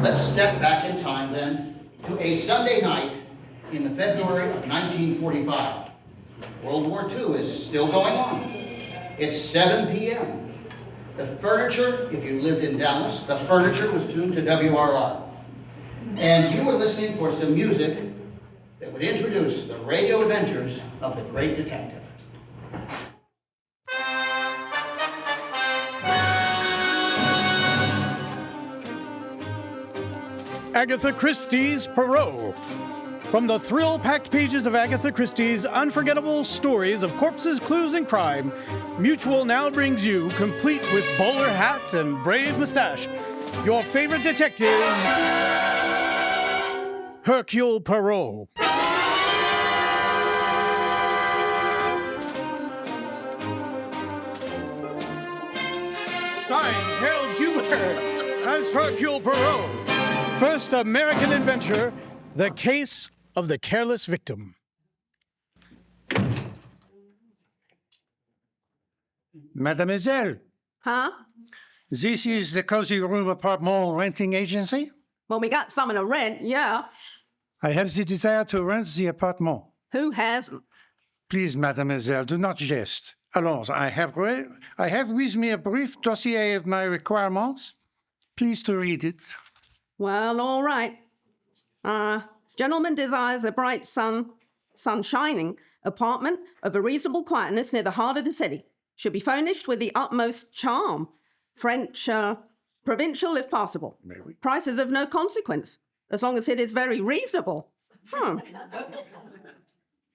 Let's step back in time then to a Sunday night in the February of 1945. World War II is still going on. It's 7 p.m. The furniture, if you lived in Dallas, the furniture was tuned to WRR. And you were listening for some music that would introduce the radio adventures of the great detective. Agatha Christie's Poirot. From the thrill-packed pages of Agatha Christie's unforgettable stories of corpses, clues, and crime, Mutual now brings you, complete with bowler hat and brave mustache, your favorite detective, Hercule Poirot. Starring Harold Huber as Hercule Poirot. First American adventure, The Case of the Careless Victim. Mademoiselle. Huh? This is the Cozy Room Apartment renting agency? Well, we got some to rent, yeah. I have the desire to rent the apartment. Who hasn't? Please, mademoiselle, do not jest. Allons, I have with me a brief dossier of my requirements. Please to read it. Well, all right. Gentleman desires a bright sun-shining apartment of a reasonable quietness near the heart of the city. Should be furnished with the utmost charm. French, provincial if possible. Maybe. Price is of no consequence, as long as it is very reasonable.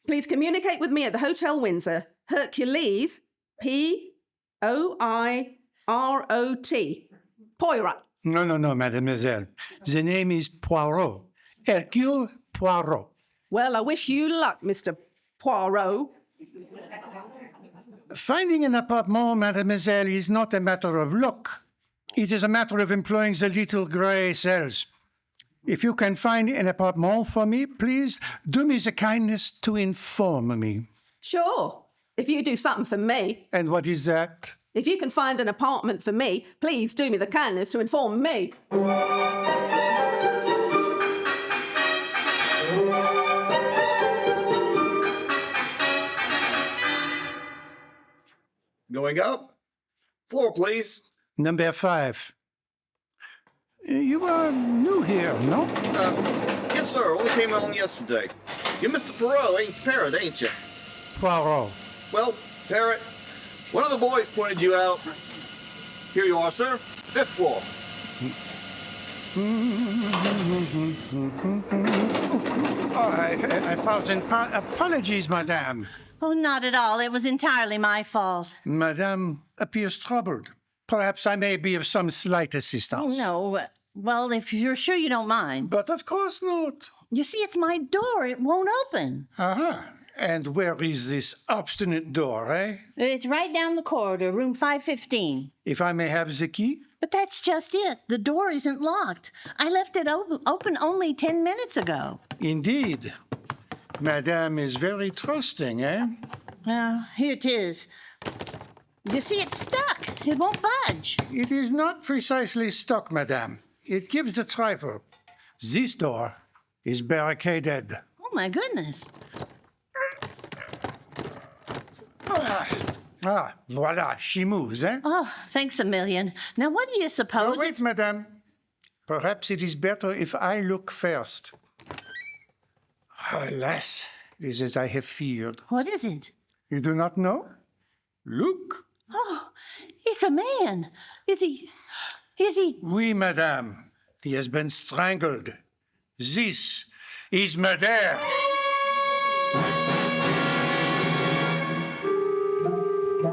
Please communicate with me at the Hotel Windsor. Hercules, P-O-I-R-O-T. Poirot. No, mademoiselle. The name is Poirot. Hercule Poirot. Well, I wish you luck, Mr. Poirot. Finding an apartment, mademoiselle, is not a matter of luck. It is a matter of employing the little gray cells. If you can find an apartment for me, please do me the kindness to inform me. Sure, if you do something for me. And what is that? If you can find an apartment for me, please do me the kindness to inform me. Going up. Floor, please. Number 5. You are new here, no? Yes, sir. Only came on yesterday. You're Mr. Poirot, Parrot, ain't you? Poirot. Well, Parrot, one of the boys pointed you out. Here you are, sir. 5th floor. A thousand apologies, madame. Oh, not at all. It was entirely my fault. Madame appears troubled. Perhaps I may be of some slight assistance. Oh, no. Well, if you're sure you don't mind. But of course not. You see, it's my door. It won't open. Uh-huh. And where is this obstinate door, eh? It's right down the corridor, room 515. If I may have the key? But that's just it. The door isn't locked. I left it open only 10 minutes ago. Indeed. Madame is very trusting, eh? Well, here it is. You see, it's stuck. It won't budge. It is not precisely stuck, madame. It gives a trifle. This door is barricaded. Oh, my goodness. Voilà, she moves, eh? Oh, thanks a million. Now, what do you suppose? Oh, wait, madame. Perhaps it is better if I look first. Alas, it is as I have feared. What is it? You do not know? Look. Oh, it's a man. Is he? Oui, madame. He has been strangled. This is murder.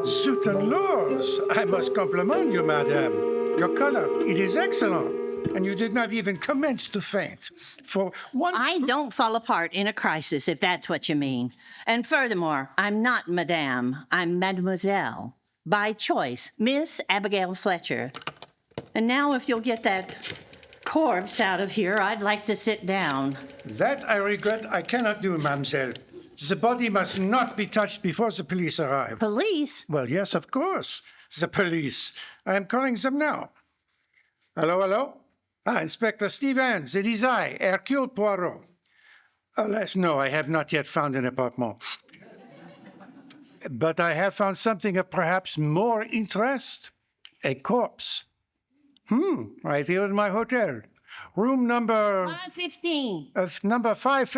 Zut and laws! I must compliment you, madame. Your color, it is excellent. And you did not even commence to faint. For one... I don't fall apart in a crisis, if that's what you mean. And furthermore, I'm not madame. I'm mademoiselle. By choice, Miss Abigail Fletcher. And now if you'll get that corpse out of here, I'd like to sit down. That I regret I cannot do, mademoiselle. The body must not be touched before the police arrive. Police? Well, yes, of course. The police. I am calling them now. Hello, hello? Ah, Inspector Stevens, it is I, Hercule Poirot. Alas, no, I have not yet found an apartment. But I have found something of perhaps more interest. A corpse. Right here in my hotel. Room number... 515. Number 5...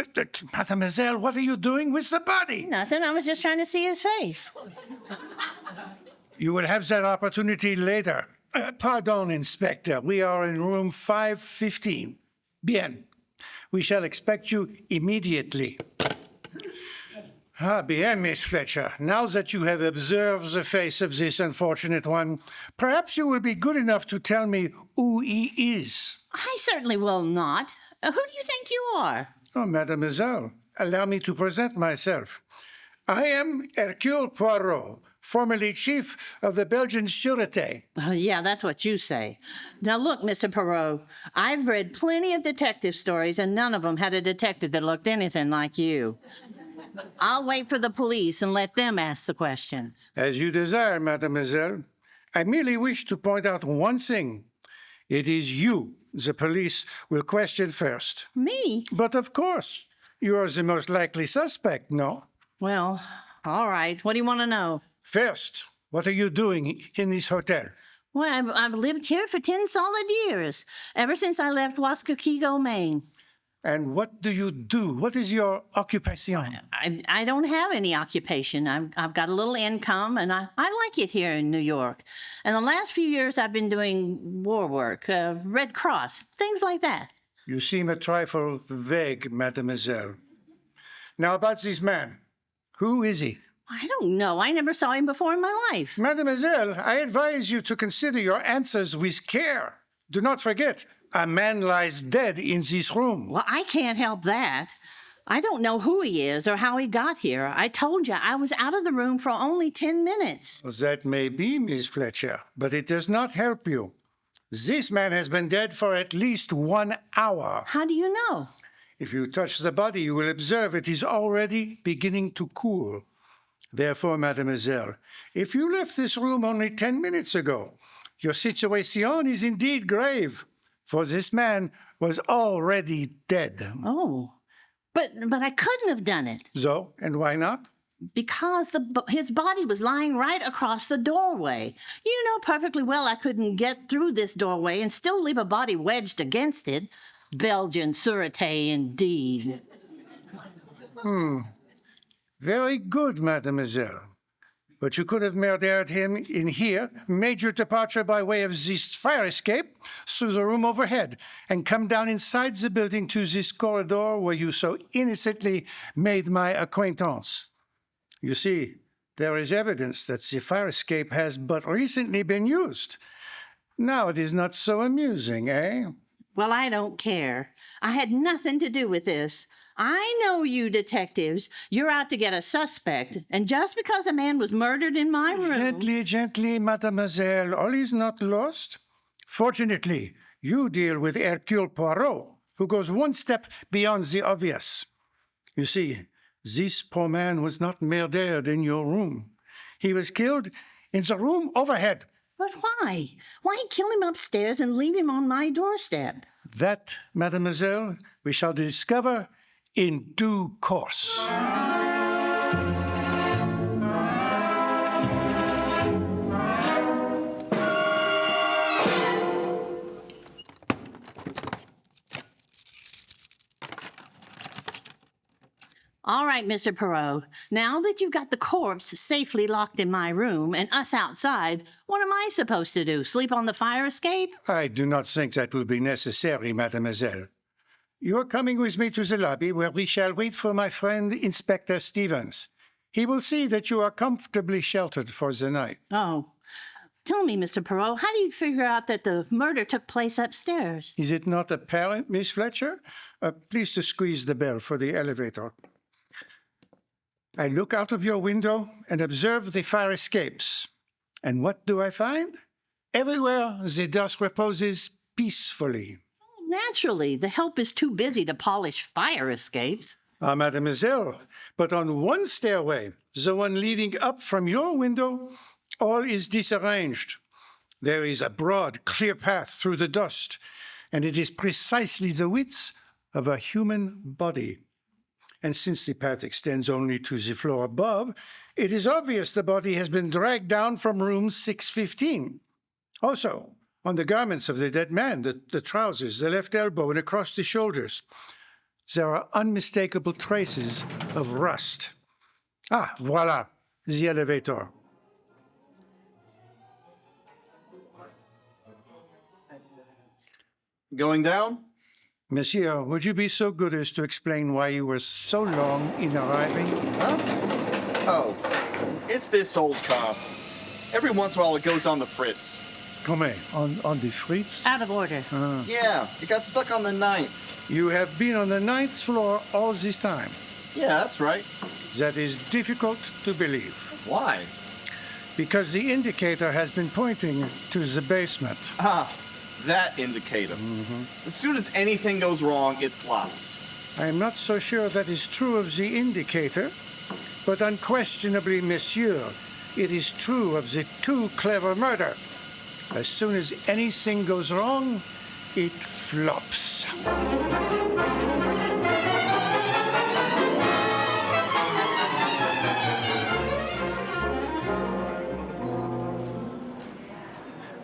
Mademoiselle, what are you doing with the body? Nothing. I was just trying to see his face. You will have that opportunity later. Pardon, Inspector. We are in room 515. Bien. We shall expect you immediately. Ah, bien, Miss Fletcher. Now that you have observed the face of this unfortunate one, perhaps you will be good enough to tell me who he is. I certainly will not. Who do you think you are? Oh, mademoiselle, allow me to present myself. I am Hercule Poirot, formerly chief of the Belgian Sûreté. Yeah, that's what you say. Now, look, Mr. Perot, I've read plenty of detective stories, and none of them had a detective that looked anything like you. I'll wait for the police and let them ask the questions. As you desire, mademoiselle. I merely wish to point out one thing. It is you the police will question first. Me? But of course, you are the most likely suspect, no? Well, all right. What do you want to know? First, what are you doing in this hotel? Well, I've lived here for 10 solid years, ever since I left Wascaquigo, Maine. And what do you do? What is your occupation? I don't have any occupation. I've got a little income, and I like it here in New York. And the last few years, I've been doing war work, Red Cross, things like that. You seem a trifle vague, mademoiselle. Now about this man. Who is he? I don't know. I never saw him before in my life. Mademoiselle, I advise you to consider your answers with care. Do not forget, a man lies dead in this room. Well, I can't help that. I don't know who he is or how he got here. I told you I was out of the room for only 10 minutes. That may be, Miss Fletcher, but it does not help you. This man has been dead for at least 1 hour. How do you know? If you touch the body, you will observe it is already beginning to cool. Therefore, mademoiselle, if you left this room only 10 minutes ago, your situation is indeed grave, for this man was already dead. Oh, but I couldn't have done it. So, and why not? Because his body was lying right across the doorway. You know perfectly well I couldn't get through this doorway and still leave a body wedged against it. Belgian sûreté, indeed. Very good, mademoiselle. But you could have murdered him in here, made your departure by way of this fire escape through the room overhead, and come down inside the building to this corridor where you so innocently made my acquaintance. You see, there is evidence that the fire escape has but recently been used. Now it is not so amusing, eh? Well, I don't care. I had nothing to do with this. I know you detectives. You're out to get a suspect. And just because a man was murdered in my room... Gently, gently, mademoiselle. All is not lost. Fortunately, you deal with Hercule Poirot, who goes one step beyond the obvious. You see, this poor man was not murdered in your room. He was killed in the room overhead. But why? Why kill him upstairs and leave him on my doorstep? That, mademoiselle, we shall discover in due course. All right, Mr. Perot. Now that you've got the corpse safely locked in my room and us outside, what am I supposed to do? Sleep on the fire escape? I do not think that will be necessary, mademoiselle. You are coming with me to the lobby where we shall wait for my friend Inspector Stevens. He will see that you are comfortably sheltered for the night. Oh. Tell me, Mr. Perot, how do you figure out that the murder took place upstairs? Is it not apparent, Miss Fletcher? Please to squeeze the bell for the elevator. I look out of your window and observe the fire escapes. And what do I find? Everywhere the dust reposes peacefully. Naturally, the help is too busy to polish fire escapes. Ah, mademoiselle, but on one stairway, the one leading up from your window, all is disarranged. There is a broad, clear path through the dust, and it is precisely the width of a human body. And since the path extends only to the floor above, it is obvious the body has been dragged down from room 615. Also, on the garments of the dead man, the trousers, the left elbow, and across the shoulders, there are unmistakable traces of rust. Ah, voilà, the elevator. Going down? Monsieur, would you be so good as to explain why you were so long in arriving? Huh? Oh, it's this old car. Every once in a while it goes on the fritz. Comment, on the frites? Out of order. Yeah, it got stuck on the 9th. You have been on the 9th floor all this time. Yeah, that's right. That is difficult to believe, Why? because the indicator has been pointing to the basement. Ah, that indicator. As soon as anything goes wrong, it flops. I am not so sure that is true of the indicator, but unquestionably, monsieur, it is true of the too clever murder. As soon as anything goes wrong, it flops.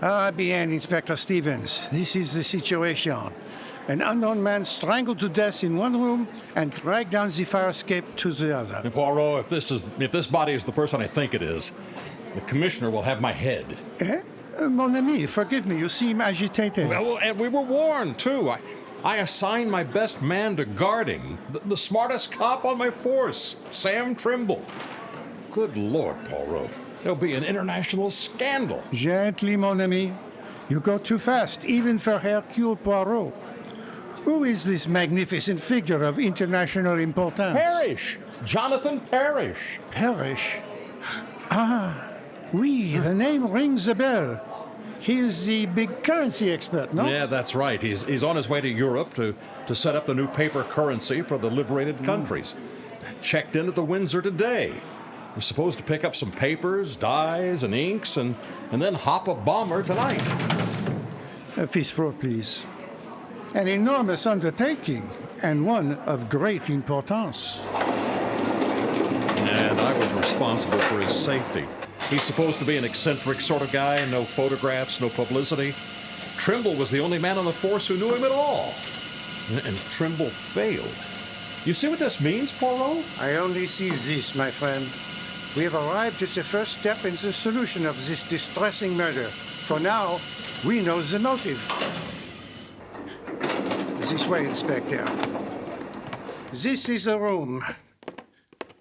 Ah, bien, Inspector Stevens. This is the situation. An unknown man strangled to death in one room and dragged down the fire escape to the other. And Poirot, if this body is the person I think it is, the commissioner will have my head. Eh? Mon ami, forgive me, you seem agitated. Well, and we were warned, too. I assigned my best man to guard him. The smartest cop on my force, Sam Trimble. Good Lord, Poirot. There'll be an international scandal. Gently, mon ami. You go too fast, even for Hercule Poirot. Who is this magnificent figure of international importance? Parrish! Jonathan Parrish! Parrish? Ah, oui, the name rings a bell. He is the big currency expert, no? Yeah, that's right. He's on his way to Europe to set up the new paper currency for the liberated countries. Checked in at the Windsor today. We're supposed to pick up some papers, dyes, and inks, and then hop a bomber tonight. A fistful, please. An enormous undertaking, and one of great importance. And I was responsible for his safety. He's supposed to be an eccentric sort of guy, no photographs, no publicity. Trimble was the only man on the force who knew him at all. And Trimble failed. You see what this means, Poirot? I only see this, my friend. We have arrived at the first step in the solution of this distressing murder. For now, we know the motive. This way, Inspector. This is the room.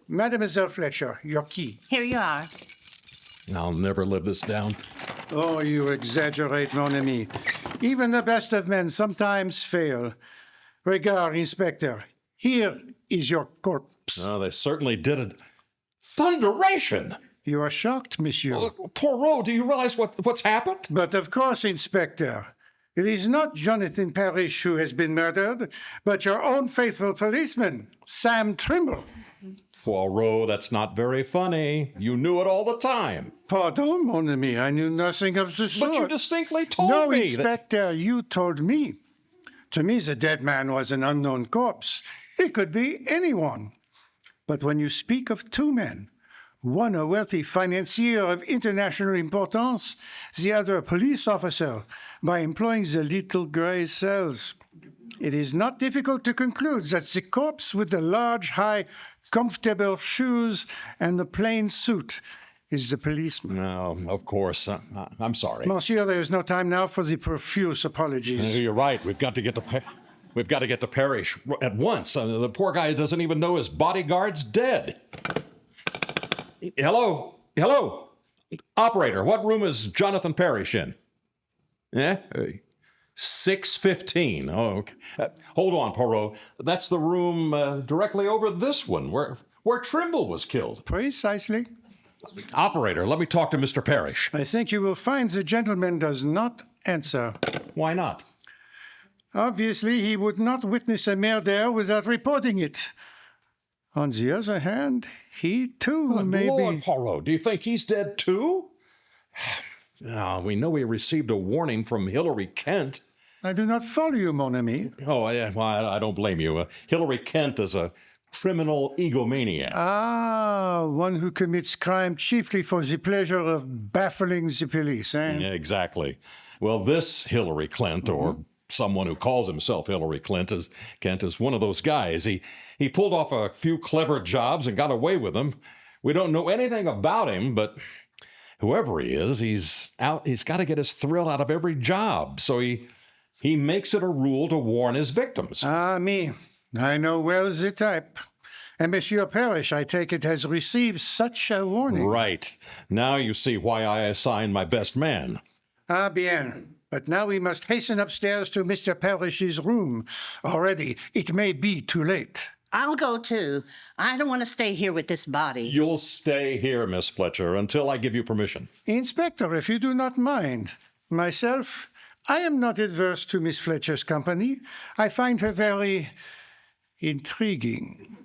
Mademoiselle Fletcher, your key. Here you are. I'll never live this down. Oh, you exaggerate, mon ami. Even the best of men sometimes fail. Regard, Inspector. Here is your corpse. Oh, they certainly did it. Thunderation! You are shocked, monsieur. Poirot, do you realize what's happened? But of course, Inspector. It is not Jonathan Parrish who has been murdered, but your own faithful policeman, Sam Trimble. Poirot, that's not very funny. You knew it all the time. Pardon, mon ami, I knew nothing of the sort. But you distinctly told No, me Inspector, you told me. To me, the dead man was an unknown corpse. It could be anyone. But when you speak of two men, one a wealthy financier of international importance, the other a police officer, by employing the little gray cells, it is not difficult to conclude that the corpse with the large, high, comfortable shoes and the plain suit is the policeman. No, of course. I'm sorry. Monsieur, there is no time now for the profuse apologies. You're right. We've got to get to Parrish at once. The poor guy doesn't even know his bodyguard's dead. Hello? Operator, what room is Jonathan Parrish in? 615. Oh, okay. Hold on, Poirot. That's the room directly over this one, where Trimble was killed. Precisely. Operator, let me talk to Mr. Parrish. I think you will find the gentleman does not answer. Why not? Obviously, he would not witness a murder without reporting it. On the other hand, he too may Lord, be... Poirot, do you think he's dead too? We know he received a warning from Hilary Kent. I do not follow you, mon ami. Oh, yeah, well, I don't blame you. Hillary Kent is a criminal egomaniac. Ah, one who commits crime chiefly for the pleasure of baffling the police, eh? Yeah, exactly. Well, this Hillary Clinton, or someone who calls himself Hillary Clinton, Kent is one of those guys. He pulled off a few clever jobs and got away with them. We don't know anything about him, but whoever he is, he's got to get his thrill out of every job. So he makes it a rule to warn his victims. Ah, me. I know well the type. And Monsieur Parrish, I take it, has received such a warning. Right. Now you see why I assigned my best man. Ah, bien. But now we must hasten upstairs to Mr. Parrish's room. Already, it may be too late. I'll go too. I don't want to stay here with this body. You'll stay here, Miss Fletcher, until I give you permission. Inspector, if you do not mind. Myself, I am not adverse to Miss Fletcher's company. I find her very intriguing.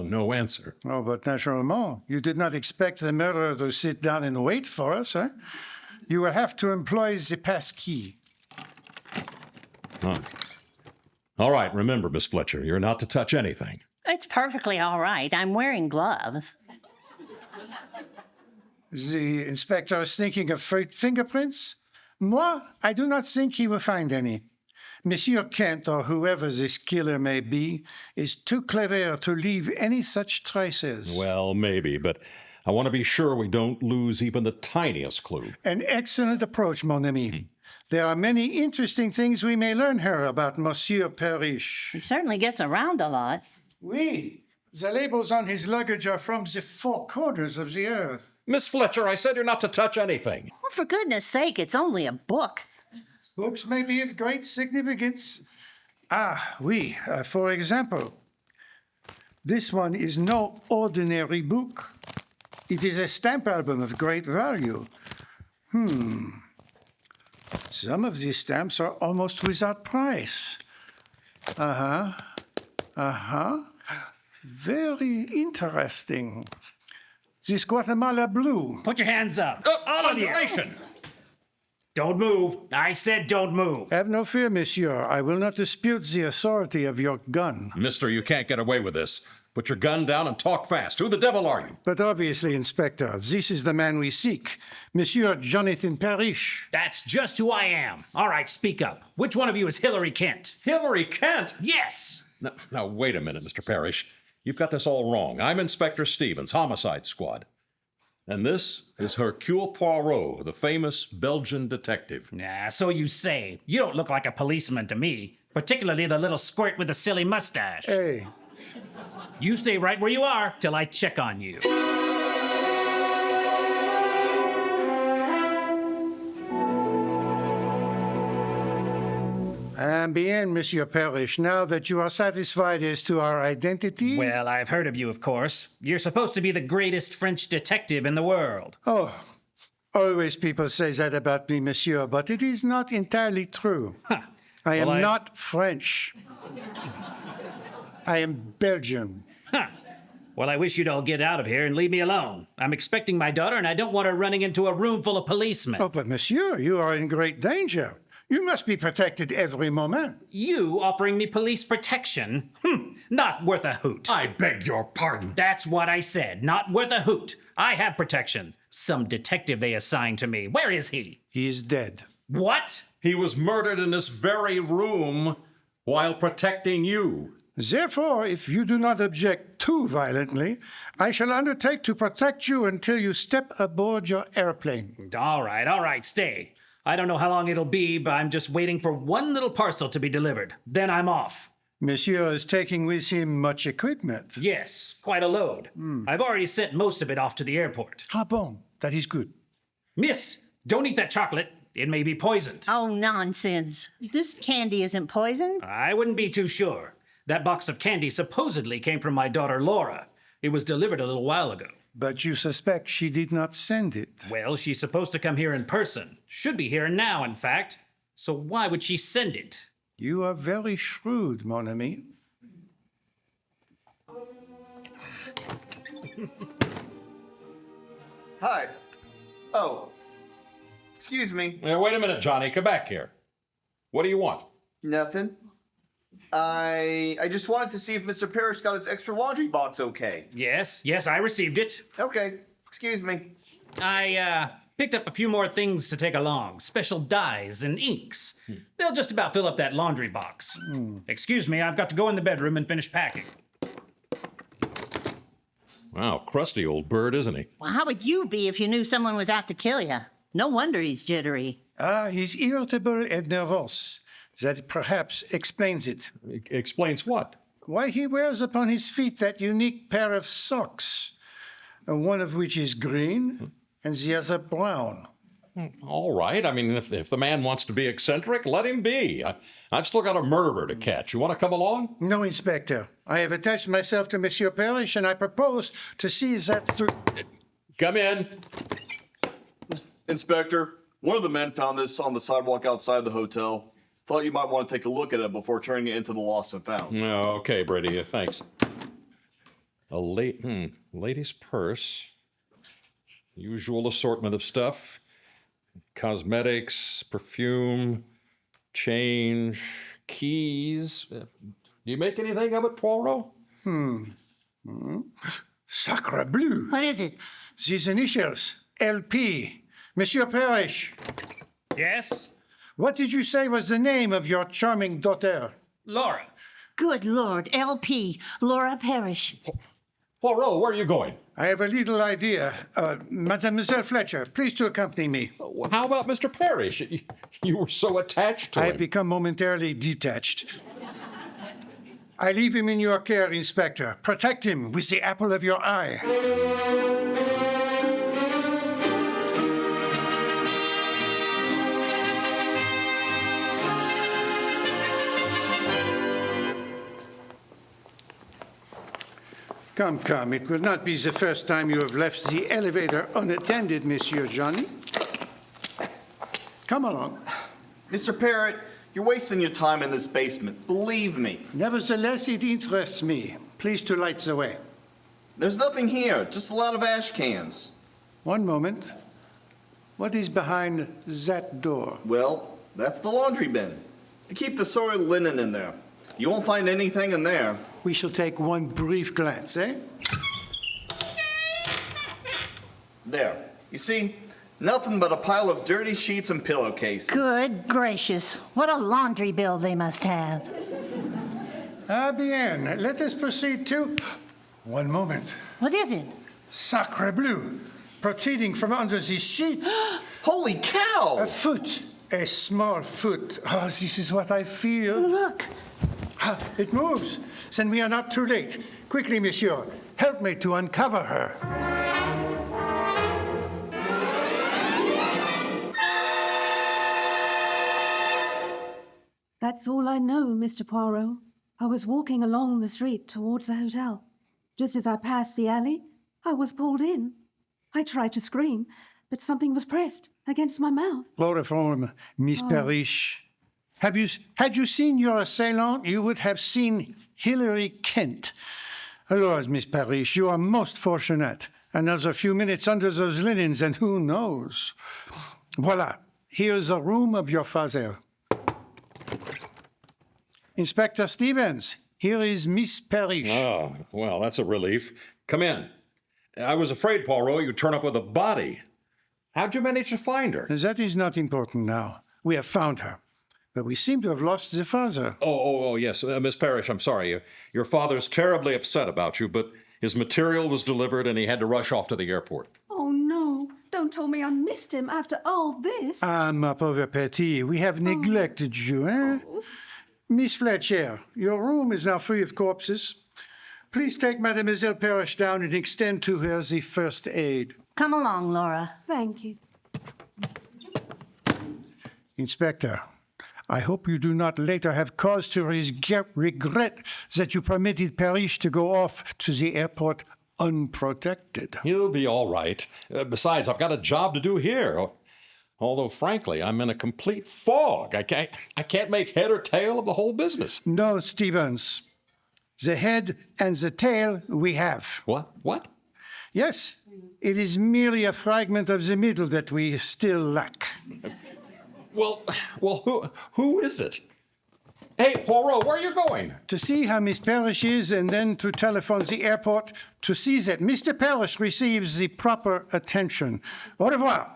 No answer. Oh, but naturellement, you did not expect the murderer to sit down and wait for us, eh? You will have to employ the passkey. All right, remember, Miss Fletcher, you're not to touch anything. It's perfectly all right. I'm wearing gloves. The inspector is thinking of fingerprints? Moi, I do not think he will find any. Monsieur Kent, or whoever this killer may be, is too clever to leave any such traces. Well, maybe, but I want to be sure we don't lose even the tiniest clue. An excellent approach, mon ami. There are many interesting things we may learn here about Monsieur Parrish. He certainly gets around a lot. Oui, the labels on his luggage are from the four corners of the earth. Miss Fletcher, I said you're not to touch anything. Well, for goodness sake, it's only a book. Books may be of great significance. Ah, oui, for example, this one is no ordinary book. It is a stamp album of great value. Some of these stamps are almost without price. Very interesting. This Guatemala blue. Put your hands up. All of you. Don't move. I said don't move. Have no fear, monsieur. I will not dispute the authority of your gun. Mister, you can't get away with this. Put your gun down and talk fast. Who the devil are you? But obviously, Inspector, this is the man we seek. Monsieur Jonathan Parrish. That's just who I am. All right, speak up. Which one of you is Hillary Kent? Hillary Kent? Yes. Now, wait a minute, Mr. Parrish. You've got this all wrong. I'm Inspector Stevens, Homicide Squad. And this is Hercule Poirot, the famous Belgian detective. Nah, so you say. You don't look like a policeman to me, particularly the little squirt with the silly mustache. Hey, You stay right where you are till I check on you. bien, Monsieur Parrish. Now that you are satisfied as to our identity... Well, I've heard of you, of course. You're supposed to be the greatest French detective in the world. Oh, always people say that about me, monsieur, but it is not entirely true. Huh. I am Well, not French. I am Belgian. Huh. Well, I wish you'd all get out of here and leave me alone. I'm expecting my daughter, and I don't want her running into a room full of policemen. Oh, but monsieur, you are in great danger. You must be protected every moment. You offering me police protection? Not worth a hoot. I beg your pardon. That's what I said. Not worth a hoot. I have protection. Some detective they assigned to me. Where is he? He is dead. What? He was murdered in this very room while protecting you. Therefore, if you do not object too violently, I shall undertake to protect you until you step aboard your airplane. All right, stay. I don't know how long it'll be, but I'm just waiting for one little parcel to be delivered. Then I'm off. Monsieur is taking with him much equipment. Yes, quite a load. I've already sent most of it off to the airport. Ah bon, that is good. Miss, don't eat that chocolate. It may be poisoned. Oh, nonsense. This candy isn't poisoned. I wouldn't be too sure. That box of candy supposedly came from my daughter Laura. It was delivered a little while ago. But you suspect she did not send it. Well, she's supposed to come here in person. Should be here now, in fact. So why would she send it? You are very shrewd, mon ami. Hi. Oh. Excuse me. Wait a minute, Johnny. Come back here. What do you want? Nothing. I just wanted to see if Mr. Parrish got his extra laundry box okay. Yes, I received it. Okay. Excuse me. I picked up a few more things to take along. Special dyes and inks. They'll just about fill up that laundry box. Excuse me, I've got to go in the bedroom and finish packing. Wow, crusty old bird, isn't he? Well, how would you be if you knew someone was out to kill you? No wonder he's jittery. He's irritable and nervous. That perhaps explains it. Explains what? Why he wears upon his feet that unique pair of socks, one of which is green and the other brown. All right. I mean, if the man wants to be eccentric, let him be. I've still got a murderer to catch. You want to come along? No, Inspector. I have attached myself to Monsieur Parrish, and I propose to see that through. Come in. Inspector, one of the men found this on the sidewalk outside the hotel. Thought you might want to take a look at it before turning it into the lost and found. No, okay, Brady. Thanks. A lady's purse. Usual assortment of stuff. Cosmetics, perfume, change, keys. Do you make anything of it, Poirot? Sacre bleu! What is it? These initials, LP. Monsieur Parrish, Yes? what did you say was the name of your charming daughter? Laura. Good Lord, LP, Laura Parrish. Poirot, where are you going? I have a little idea. Mademoiselle Fletcher, please to accompany me. How about Mr. Parrish? You were so attached to I him. have become momentarily detached. I leave him in your care, Inspector. Protect him with the apple of your eye. Come, it will not be the first time you have left the elevator unattended, Monsieur Johnny. Come along. Mr. Parrott, you're wasting your time in this basement. Believe me. Nevertheless, it interests me. Please to light the way. There's nothing here, just a lot of ash cans. One moment. What is behind that door? Well, that's the laundry bin. To keep the soiled linen in there. You won't find anything in there. We shall take one brief glance, eh? There. You see, nothing but a pile of dirty sheets and pillowcases. Good gracious, what a laundry bill they must have. Ah, bien. Let us proceed to... One moment. What is it? Sacre bleu. Proceeding from under these sheets. Holy cow! A foot. A small foot. Oh, this is what I feel. Look. Ah, it moves. Then we are not too late. Quickly, monsieur. Help me to uncover her. That's all I know, Mr. Poirot. I was walking along the street towards the hotel. Just as I passed the alley, I was pulled in. I tried to scream, but something was pressed against my mouth. Chloroform, Miss Parrish. Had you seen your assailant, you would have seen Hilary Kent. Alors, Miss Parrish, you are most fortunate. Another few minutes under those linens, and who knows? Voila, here's the room of your father. Inspector Stevens, here is Miss Parrish. Oh, well, that's a relief. Come in. I was afraid, Poirot, you'd turn up with a body. How'd you manage to find her? That is not important now. We have found her. But we seem to have lost the father. Oh, yes. Miss Parrish, I'm sorry. Your father's terribly upset about you, but his material was delivered and he had to rush off to the airport. Oh, no. Don't tell me I missed him after all this. Ah, ma pauvre petite, we have neglected you, eh? Miss Fletcher, your room is now free of corpses. Please take Mademoiselle Parrish down and extend to her the first aid. Come along, Laura. Thank you. Inspector, I hope you do not later have cause to regret that you permitted Parrish to go off to the airport unprotected. He'll be all right. Besides, I've got a job to do here. Although, frankly, I'm in a complete fog. I can't make head or tail of the whole business. No, Stevens. The head and the tail we have. What? Yes, it is merely a fragment of the middle that we still lack. Well, who is it? Hey, Poirot, where are you going? To see how Miss Parrish is and then to telephone the airport to see that Mr. Parrish receives the proper attention. Au revoir.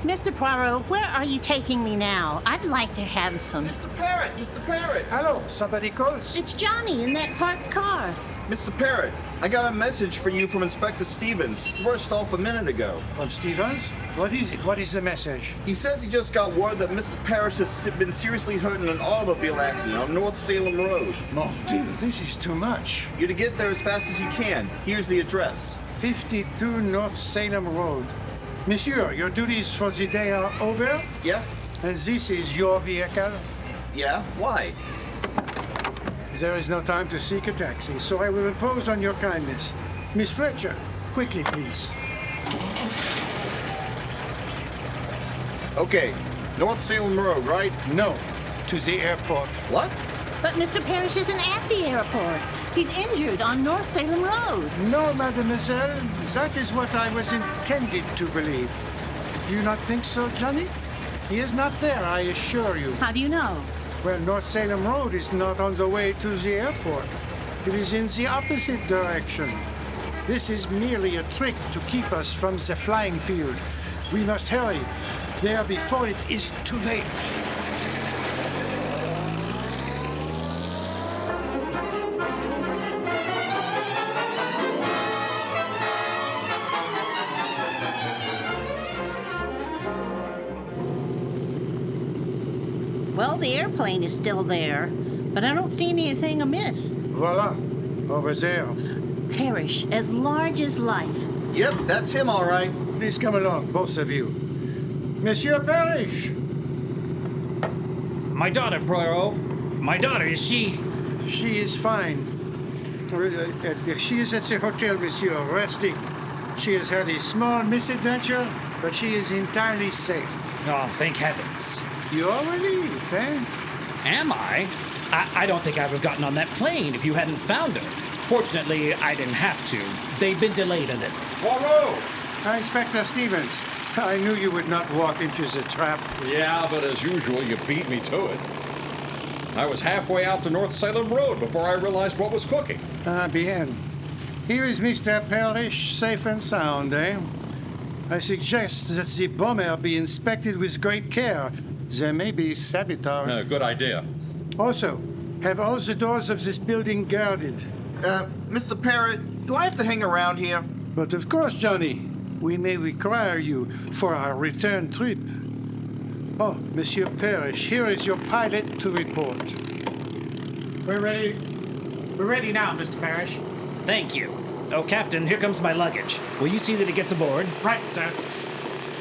Mr. Poirot, where are you taking me now? I'd like to have some. Mr. Parrot! Mr. Parrot! Hello, somebody calls? It's Johnny in that parked car. Mr. Parrot, I got a message for you from Inspector Stevens. He rushed off a minute ago. From Stevens? What is it? What is the message? He says he just got word that Mr. Parrish has been seriously hurt in an automobile accident on North Salem Road. Mon Dieu, this is too much. You're to get there as fast as you can. Here's the address. 52 North Salem Road. Monsieur, your duties for the day are over? Yeah? And this is your vehicle? Yeah? Why? There is no time to seek a taxi, so I will impose on your kindness. Miss Fletcher, quickly, please. Okay, North Salem Road, right? No, to the airport. What? But Mr. Parrish isn't at the airport. He's injured on North Salem Road. No, mademoiselle, that is what I was intended to believe. Do you not think so, Johnny? He is not there, I assure you. How do you know? Well, North Salem Road is not on the way to the airport. It is in the opposite direction. This is merely a trick to keep us from the flying field. We must hurry there before it is too late. Well, the airplane is still there, but I don't see anything amiss. Voila, over there. Parrish, as large as life. Yep, that's him, all right. Please come along, both of you. Monsieur Parrish! My daughter, Poirot. My daughter, is she? She is fine. She is at the hotel, monsieur, resting. She has had a small misadventure, but she is entirely safe. Oh, thank heavens. You are relieved, eh? Am I? I don't think I would have gotten on that plane if you hadn't found her. Fortunately, I didn't have to. They've been delayed a little. Poirot! Inspector Stevens, I knew you would not walk into the trap. Yeah, but as usual, you beat me to it. I was halfway out to North Salem Road before I realized what was cooking. Ah, bien. Here is Mr. Parrish, safe and sound, eh? I suggest that the bomber be inspected with great care. There may be sabotage. Good idea. Also, have all the doors of this building guarded. Mr. Parrot, do I have to hang around here? But of course, Johnny, we may require you for our return trip. Oh, Monsieur Parrish, here is your pilot to report. We're ready. We're ready now, Mr. Parrish. Thank you. Oh, Captain, here comes my luggage. Will you see that it gets aboard? Right, sir.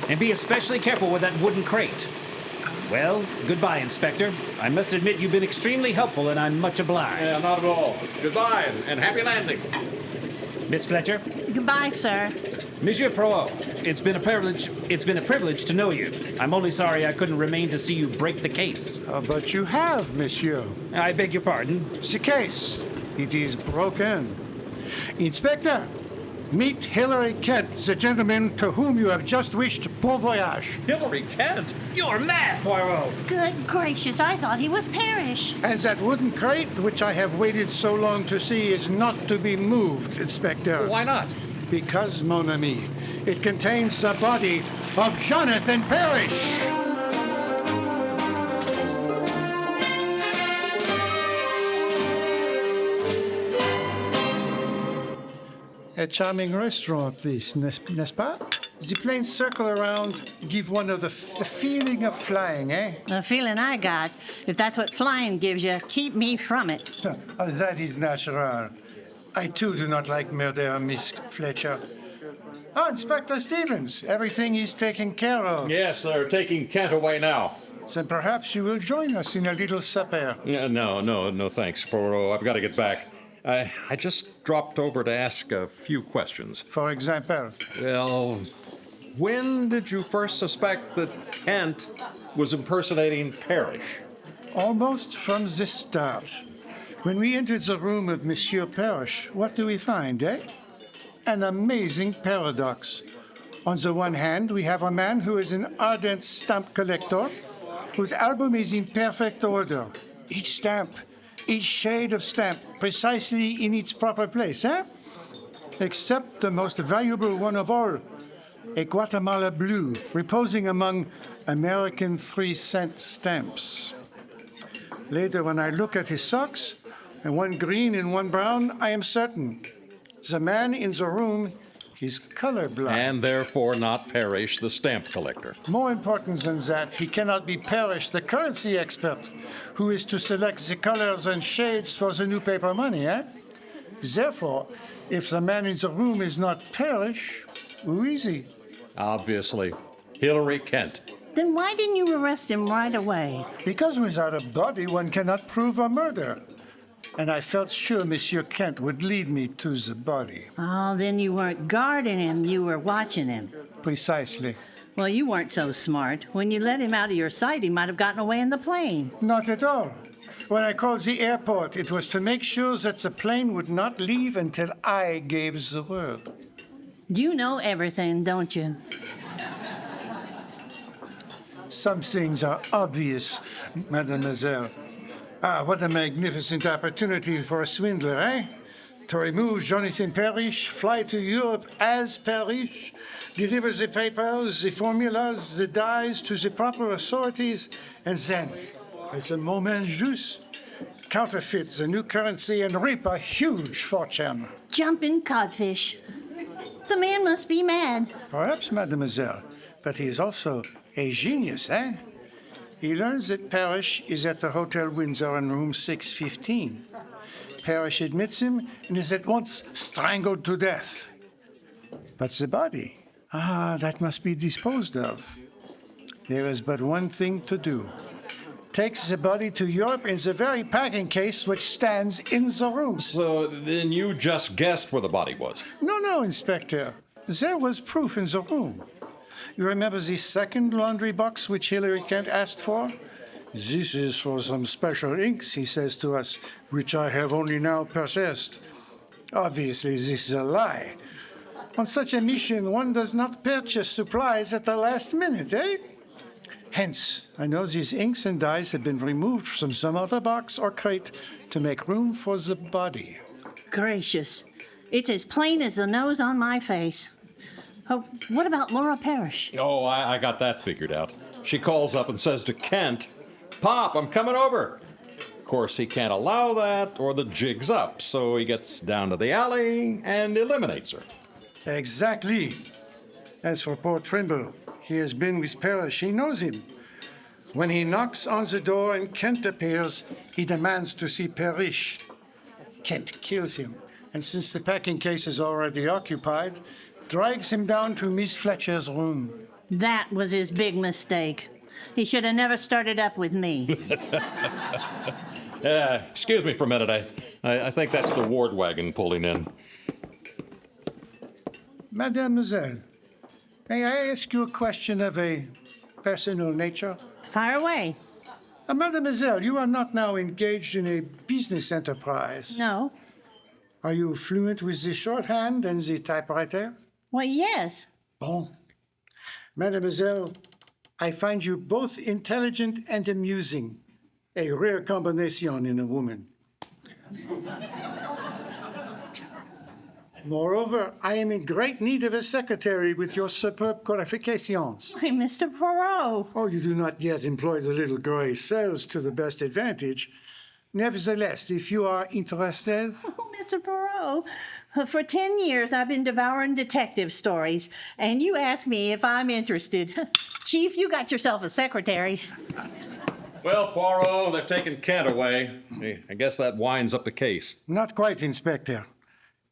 And be especially careful with that wooden crate. Well, goodbye, Inspector. I must admit you've been extremely helpful, and I'm much obliged. Yeah, not at all. Goodbye and happy landing. Miss Fletcher? Goodbye, sir. Monsieur Poirot, it's been a privilege to know you. I'm only sorry I couldn't remain to see you break the case. But you have, monsieur. I beg your pardon. The case. It is broken. Inspector, meet Hilary Kent, the gentleman to whom you have just wished bon voyage. Hillary Kent? You're mad, Poirot! Good gracious, I thought he was Parrish. And that wooden crate, which I have waited so long to see, is not to be moved, Inspector. Why not? Because, mon ami, it contains the body of Jonathan Parrish. A charming restaurant, this, n'est-ce pas? The planes circle around, give one of the feeling of flying, eh? The feeling I got, if that's what flying gives you, keep me from it. That is natural. I too do not like murder, Miss Fletcher. Oh, Inspector Stevens, everything is taken care of. Yes, they're taking Kent away now. Then perhaps you will join us in a little supper. Yeah, no, thanks, Poirot. I've got to get back. I just dropped over to ask a few questions. For example, Well, when did you first suspect that Kent was impersonating Parrish? almost from the start. When we entered the room of Monsieur Parrish, what do we find, eh? An amazing paradox. On the one hand, we have a man who is an ardent stamp collector, whose album is in perfect order. Each stamp, each shade of stamp, precisely in its proper place, eh? Except the most valuable one of all, a Guatemala blue, reposing among American 3-cent stamps. Later, when I look at his socks, and one green and one brown, I am certain the man in the room is colorblind. And therefore not Parrish, the stamp collector. More important than that, he cannot be Parrish, the currency expert, who is to select the colors and shades for the new paper money, eh? Therefore, if the man in the room is not Parrish, who is he? Obviously, Hillary Kent. Then why didn't you arrest him right away? Because without a body, one cannot prove a murder. And I felt sure Monsieur Kent would lead me to the body. Oh, then you weren't guarding him, you were watching him. Precisely. Well, you weren't so smart. When you let him out of your sight, he might have gotten away in the plane. Not at all. When I called the airport, it was to make sure that the plane would not leave until I gave the word. You know everything, don't you? Some things are obvious, mademoiselle. Ah, what a magnificent opportunity for a swindler, eh? To remove Jonathan Parrish, fly to Europe as Parrish, deliver the papers, the formulas, the dies to the proper authorities, and then, at the moment juste, counterfeit the new currency and reap a huge fortune. Jumping codfish. The man must be mad. Perhaps, mademoiselle, but he is also a genius, eh? He learns that Parrish is at the Hotel Windsor in room 615. Parrish admits him and is at once strangled to death. But the body, that must be disposed of. There is but one thing to do. Take the body to Europe in the very packing case which stands in the room. So then you just guessed where the body was? No, Inspector. There was proof in the room. You remember the second laundry box which Hillary Kent asked for? This is for some special inks, he says to us, which I have only now purchased. Obviously, this is a lie. On such a mission, one does not purchase supplies at the last minute, eh? Hence, I know these inks and dyes have been removed from some other box or crate to make room for the body. Gracious. It's as plain as the nose on my face. Oh, what about Laura Parrish? Oh, I got that figured out. She calls up and says to Kent, "Pop, I'm coming over." Of course, he can't allow that or the jig's up, so he gets down to the alley and eliminates her. Exactly. As for poor Trimble, he has been with Parrish. He knows him. When he knocks on the door and Kent appears, he demands to see Parrish. Kent kills him, and since the packing case is already occupied, drags him down to Miss Fletcher's room. That was his big mistake. He should have never started up with me. Excuse me for a minute. I think that's the ward wagon pulling in. Mademoiselle, may I ask you a question of a personal nature? Fire away. Mademoiselle, you are not now engaged in a business enterprise. No. Are you fluent with the shorthand and the typewriter? Well, yes. Bon. Mademoiselle, I find you both intelligent and amusing. A rare combination in a woman. Moreover, I am in great need of a secretary with your superb qualifications. Hey, Mr. Poirot. Oh, you do not yet employ the little gray cells to the best advantage. Nevertheless, if you are interested... Oh, Mr. Poirot. For 10 years, I've been devouring detective stories, and you ask me if I'm interested. Chief, you got yourself a secretary. Well, Poirot, they've taken Kent away. I guess that winds up the case. Not quite, Inspector.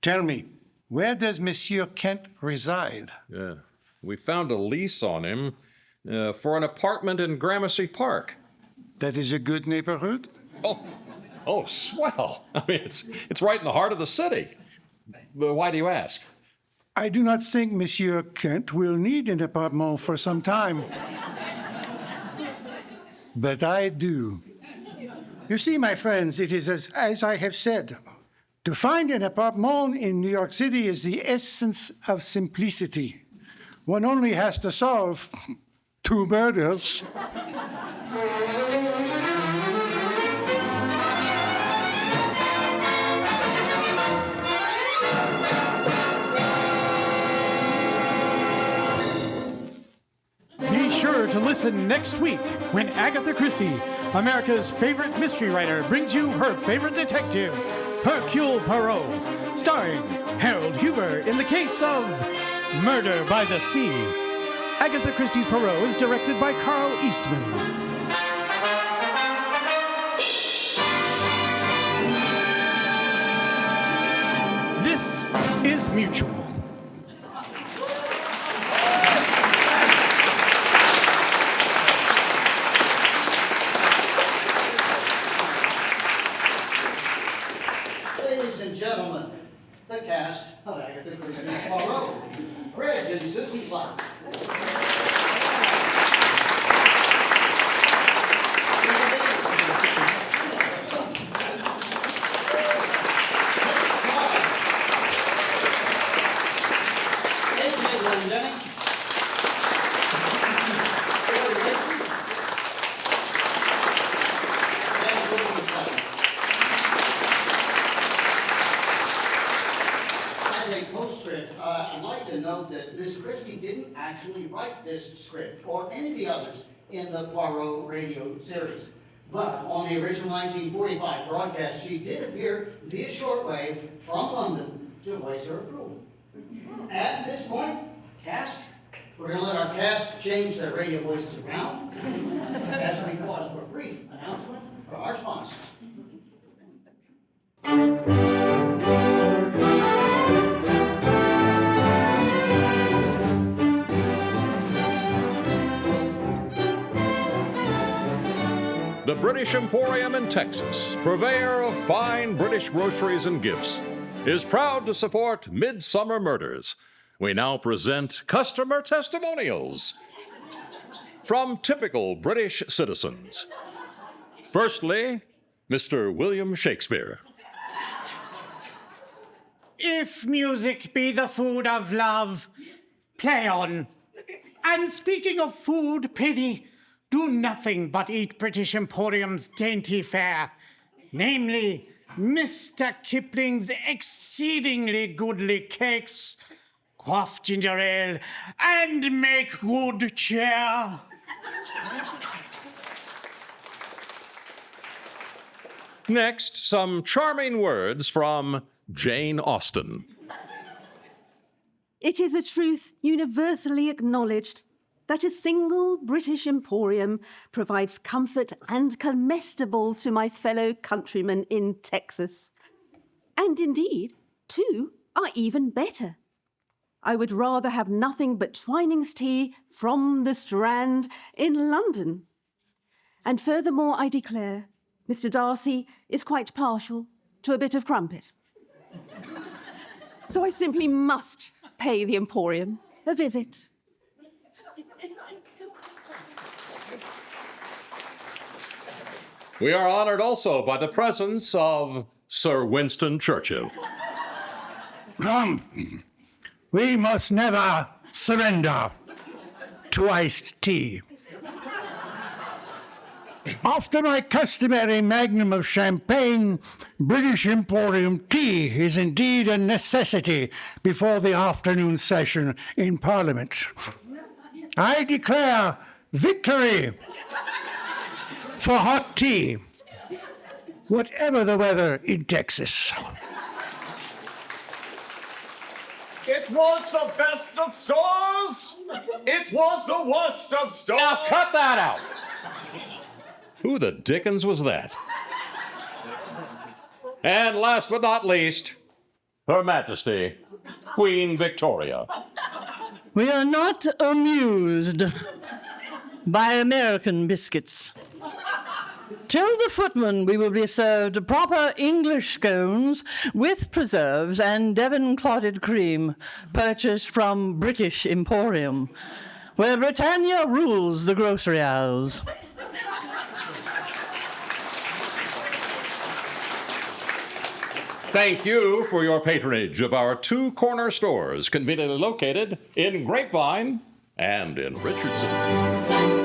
Tell me, where does Monsieur Kent reside? Yeah. We found a lease on him for an apartment in Gramercy Park. That is a good neighborhood? Oh, Oh, swell. I mean, it's right in the heart of the city. But why do you ask? I do not think Monsieur Kent will need an apartment for some time. But I do. You see, my friends, it is as I have said. To find an apartment in New York City is the essence of simplicity. One only has to solve 2 murders. Be sure to listen next week when Agatha Christie, America's favorite mystery writer, brings you her favorite detective, Hercule Poirot, starring Harold Huber in the case of Murder by the Sea. Agatha Christie's Poirot is directed by Carl Eastman. This is Mutual. Ladies and gentlemen, the cast of Agatha Christie's Poirot, Reg and Susie Clark. I'd like to note that Miss Christie didn't actually write this script or any of the others in the Poirot radio series. But on the original 1945 broadcast, she did appear via shortwave from London to voice her approval. At this point, cast, we're going to let our cast change their radio voices around as we pause for a brief announcement from our sponsors. The British Emporium in Texas, purveyor of fine British groceries and gifts, is proud to support Midsummer Murders. We now present customer testimonials from typical British citizens. Firstly, Mr. William Shakespeare. If music be the food of love, play on. And speaking of food, prithee, do nothing but eat British Emporium's dainty fare, namely Mr. Kipling's exceedingly goodly cakes, quaff ginger ale, and make good cheer. Next, some charming words from Jane Austen. It is a truth universally acknowledged that a single British Emporium provides comfort and comestibles to my fellow countrymen in Texas. And indeed, 2 are even better. I would rather have nothing but Twining's tea from the Strand in London. And furthermore, I declare, Mr. Darcy is quite partial to a bit of crumpet. So I simply must pay the Emporium a visit. We are honored also by the presence of Sir Winston Churchill. We must never surrender to iced tea. After my customary magnum of champagne, British Emporium tea is indeed a necessity before the afternoon session in Parliament. I declare victory for hot tea, whatever the weather in Texas. It was the best of stores. It was the worst of stores. Now cut that out. Who the dickens was that? And last but not least, Her Majesty, Queen Victoria. We are not amused by American biscuits. Tell the footman we will be served proper English scones with preserves and Devon clotted cream, purchased from British Emporium, where Britannia rules the grocery aisles. Thank you for your patronage of our two corner stores, conveniently located in Grapevine and in Richardson.